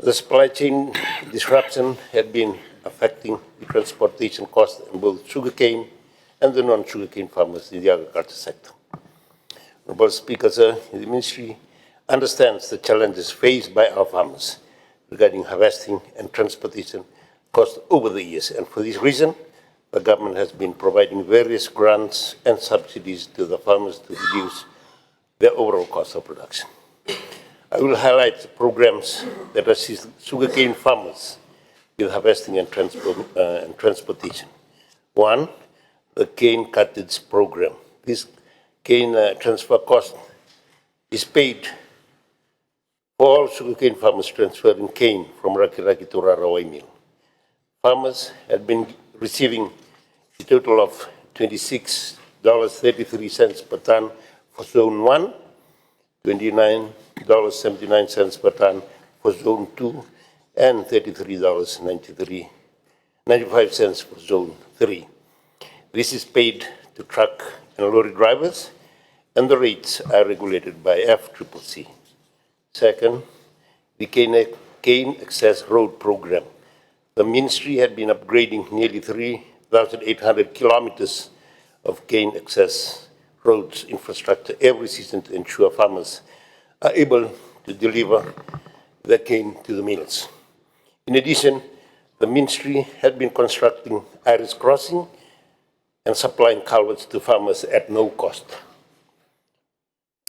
The supply chain disruption had been affecting the transportation costs in both sugarcane and the non-sugarcane farmers in the agriculture sector. Honourable Speaker, sir, the Ministry understands the challenges faced by our farmers regarding harvesting and transportation costs over the years, and for this reason, the government has been providing various grants and subsidies to the farmers to reduce their overall cost of production. I will highlight programs that assist sugarcane farmers with harvesting and transportation. One, the cane cartage program. This cane transfer cost is paid for all sugarcane farmers transferring cane from Rakiraki to Rarawai mill. Farmers had been receiving a total of $26.33 per ton for Zone 1, $29.79 per ton for Zone 2, and $33.95 for Zone 3. This is paid to truck and lorry drivers, and the rates are regulated by FCCC. Second, the cane access road program. The Ministry had been upgrading nearly 3,800 kilometers of cane access roads infrastructure every season to ensure farmers are able to deliver the cane to the mills. In addition, the Ministry had been constructing iris crossing and supplying culverts to farmers at no cost.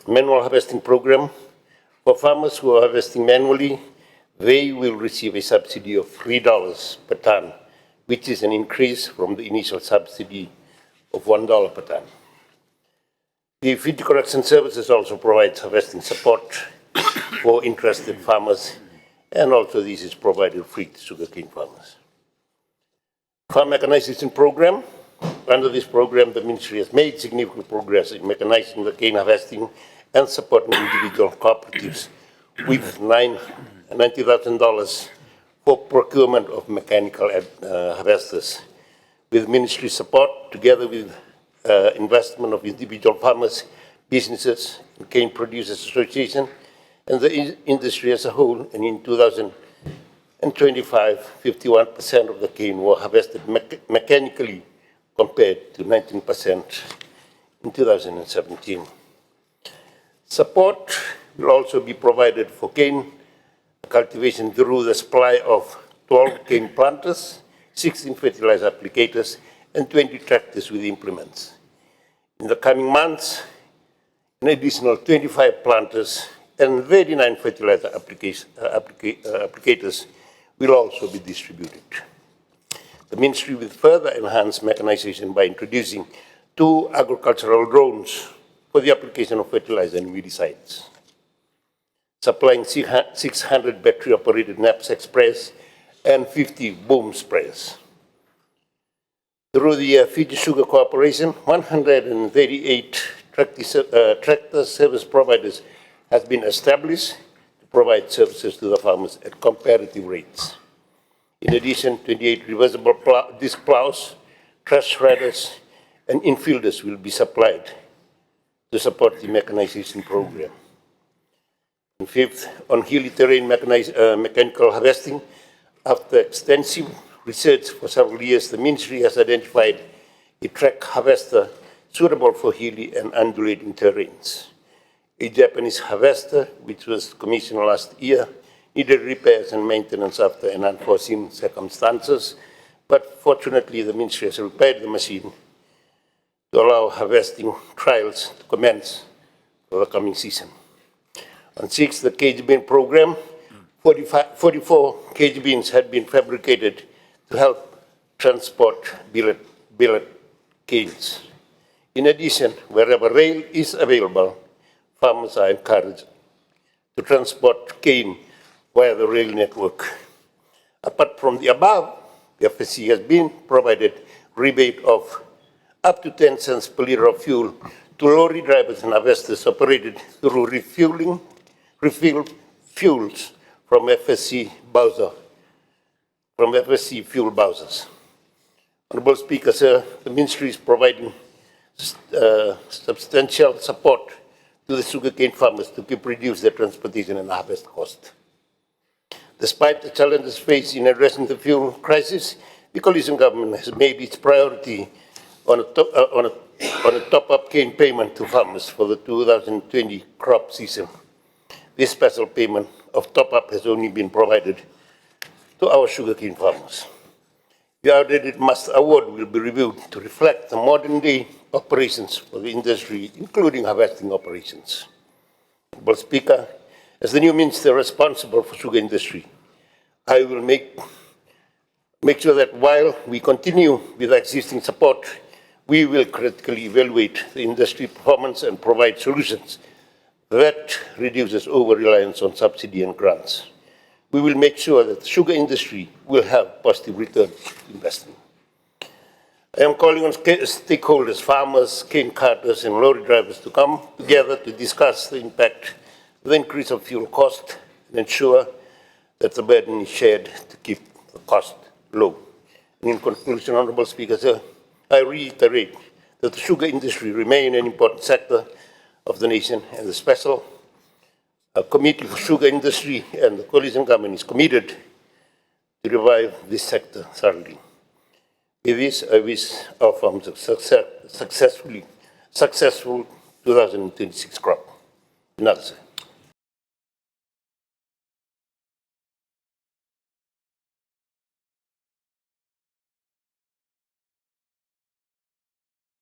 Manual harvesting program. For farmers who are harvesting manually, they will receive a subsidy of $3 per ton, which is an increase from the initial subsidy of $1 per ton. The Feed Correction Services also provides harvesting support for interested farmers, and also this is provided free to sugarcane farmers. Farm Mechanization Program. Under this program, the Ministry has made significant progress in mechanizing the cane harvesting and supporting individual cooperatives with $90,000 for procurement of mechanical harvesters. With Ministry support, together with investment of individual farmers, businesses, and cane producers association, and the industry as a whole, and in 2025, 51% of the cane were harvested mechanically compared to 19% in 2017. Support will also be provided for cane cultivation through the supply of 12 cane planters, 16 fertilizer applicators, and 20 tractors with implements. In the coming months, an additional 25 planters and 39 fertilizer applicators will also be distributed. The Ministry will further enhance mechanization by introducing 2 agricultural drones for the application of fertilizer and weedicides, supplying 600 battery-operated knapsack sprayers and 50 boom sprayers. Through the Fiji Sugar Corporation, 138 tractor service providers has been established to provide services to the farmers at comparative rates. In addition, 28 reversible disc plows, trash shredders, and infielders will be supplied to support the mechanization program. And fifth, on hilly terrain mechanical harvesting, after extensive research for several years, the Ministry has identified a track harvester suitable for hilly and undulating terrains. A Japanese harvester, which was commissioned last year, needed repairs and maintenance after an unforeseen circumstances, but fortunately the Ministry has repaired the machine to allow harvesting trials to commence for the coming season. On 6, the cage bean program, 44 cage beans had been fabricated to help transport billet canes. In addition, wherever rail is available, farmers are encouraged to transport cane via the rail network. Apart from the above, the FSC has been provided rebate of up to 10 cents per liter of fuel to lorry drivers and harvesters operated through refuel fuels from FSC fuel Bowsers. Honourable Speaker, sir, the Ministry is providing substantial support to the sugarcane farmers to keep reduce their transportation and harvest cost. Despite the challenges faced in addressing the fuel crisis, the coalition government has made its priority on a top-up cane payment to farmers for the 2020 crop season. This special payment of top-up has only been provided to our sugarcane farmers. The outdated master award will be reviewed to reflect the modern-day operations for the industry, including harvesting operations. Honorable Speaker, as the new minister responsible for sugar industry, I will make sure that while we continue with existing support, we will critically evaluate the industry performance and provide solutions that reduces over-reliance on subsidy and grants. We will make sure that the sugar industry will have positive return on investment. I am calling on stakeholders, farmers, cane carters, and lorry drivers to come together to discuss the impact of the increase of fuel cost and ensure that the burden is shared to keep the cost low. And in conclusion, Honourable Speaker, sir, I reiterate that the sugar industry remains an important sector of the nation, and the Special Committee for Sugar Industry and the coalition government is committed to revive this sector thoroughly. With this, I wish our farmers a successful 2026 crop. Another, sir.